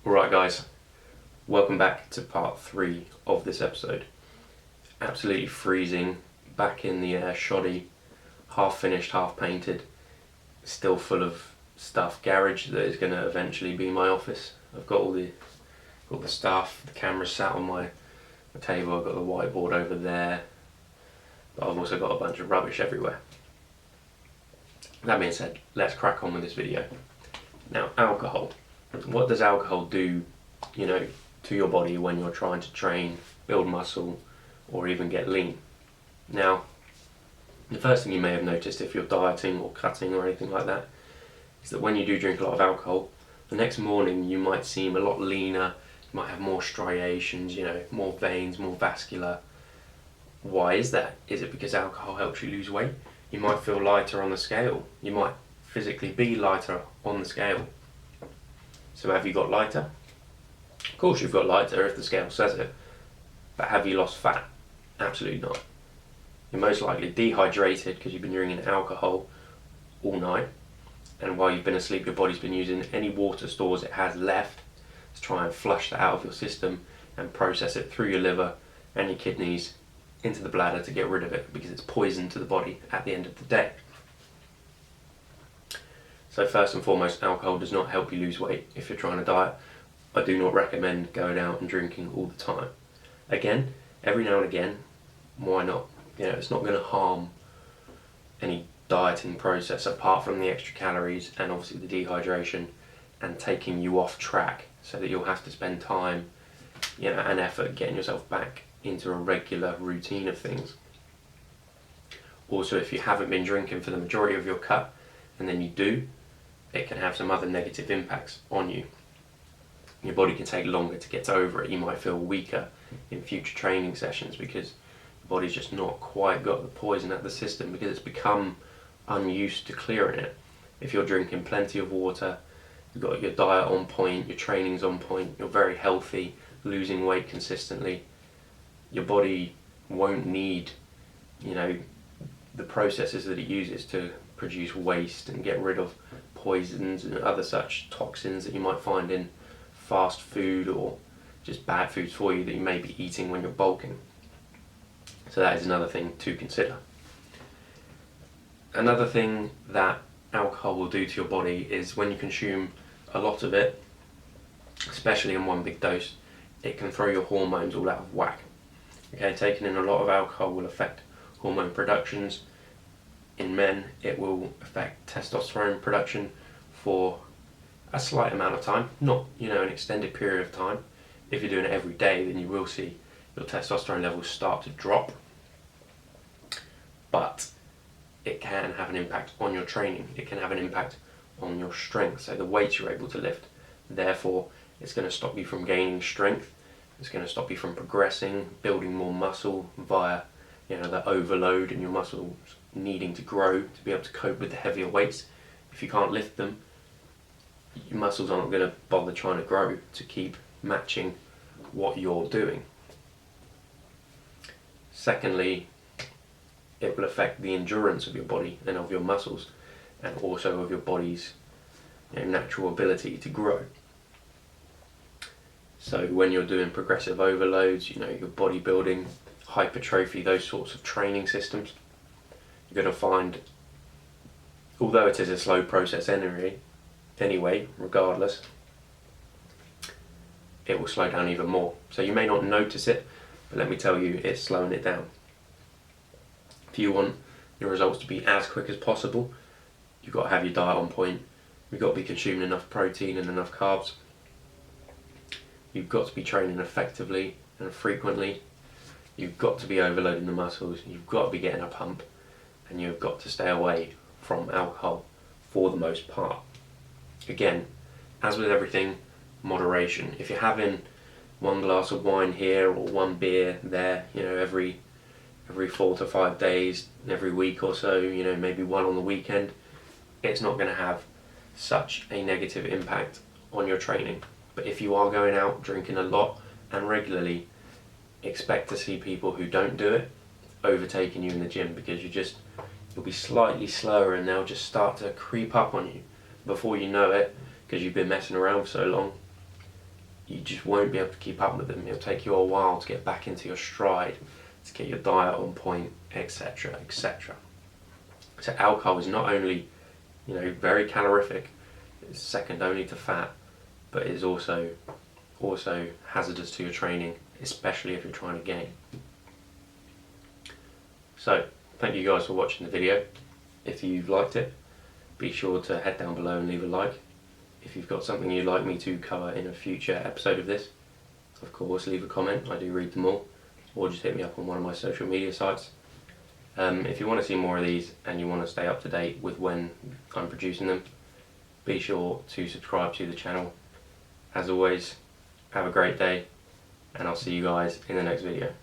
Alright guys, welcome back to part 3 of this episode. Absolutely freezing, back in the shoddy, half finished, half painted, still full of stuff garage that is going to eventually be my office. I've got all the stuff, the camera sat on my table, I've got the whiteboard over there, but I've also got a bunch of rubbish everywhere. That being said, let's crack on with this video. Now, alcohol. What does alcohol do, to your body when you're trying to train, build muscle, or even get lean? Now, the first thing you may have noticed if you're dieting or cutting or anything like that is that when you do drink a lot of alcohol, the next morning you might seem a lot leaner, you might have more striations, more veins, more vascular. Why is that? Is it because alcohol helps you lose weight? You might feel lighter on the scale. You might physically be lighter on the scale. So have you got lighter? Of course you've got lighter if the scale says it, but have you lost fat? Absolutely not. You're most likely dehydrated because you've been drinking alcohol all night, and while you've been asleep your body's been using any water stores it has left to try and flush that out of your system and process it through your liver and your kidneys into the bladder to get rid of it, because it's poison to the body at the end of the day. So first and foremost, alcohol does not help you lose weight if you're trying to diet. I do not recommend going out and drinking all the time. Again, every now and again, why not? It's not going to harm any dieting process apart from the extra calories and obviously the dehydration and taking you off track, so that you'll have to spend time, and effort getting yourself back into a regular routine of things. Also, if you haven't been drinking for the majority of your cut and then you do, it can have some other negative impacts on you. Your body can take longer to get over it. You might feel weaker in future training sessions because your body's just not quite got the poison out of the system because it's become unused to clearing it. If you're drinking plenty of water, you've got your diet on point, your training's on point, you're very healthy, losing weight consistently, your body won't need, the processes that it uses to produce waste and get rid of poisons and other such toxins that you might find in fast food or just bad foods for you that you may be eating when you're bulking. So that is another thing to consider. Another thing that alcohol will do to your body is when you consume a lot of it, especially in one big dose, it can throw your hormones all out of whack. Okay, taking in a lot of alcohol will affect hormone productions. In men, it will affect testosterone production for a slight amount of time, not an extended period of time. If you're doing it every day, then you will see your testosterone levels start to drop. But it can have an impact on your training. It can have an impact on your strength, so the weights you're able to lift. Therefore, it's going to stop you from gaining strength. It's going to stop you from progressing, building more muscle via the overload and your muscles needing to grow to be able to cope with the heavier weights. If you can't lift them, your muscles aren't going to bother trying to grow to keep matching what you're doing. Secondly, it will affect the endurance of your body and of your muscles, and also of your body's natural ability to grow. So when you're doing progressive overloads, your bodybuilding, hypertrophy, those sorts of training systems, you're going to find, although it is a slow process anyway, regardless, it will slow down even more. So you may not notice it, but let me tell you, it's slowing it down. If you want your results to be as quick as possible, you've got to have your diet on point. You've got to be consuming enough protein and enough carbs. You've got to be training effectively and frequently. You've got to be overloading the muscles. You've got to be getting a pump, and you've got to stay away from alcohol for the most part. Again, as with everything, moderation. If you're having one glass of wine here or one beer there, every 4 to 5 days, every week or so, maybe one on the weekend, it's not going to have such a negative impact on your training. But if you are going out drinking a lot and regularly, expect to see people who don't do it overtaking you in the gym, because you'll be slightly slower and they'll just start to creep up on you before you know it, because you've been messing around for so long. you just won't be able to keep up with them. It'll take you a while to get back into your stride, to get your diet on point, etc., etc. So alcohol is not only, very calorific, it's second only to fat, but it is also hazardous to your training, especially if you're trying to gain. So, thank you guys for watching the video. If you've liked it, be sure to head down below and leave a like. If you've got something you'd like me to cover in a future episode of this, of course leave a comment, I do read them all, or just hit me up on one of my social media sites. If you want to see more of these and you want to stay up to date with when I'm producing them, be sure to subscribe to the channel. As always, have a great day, and I'll see you guys in the next video.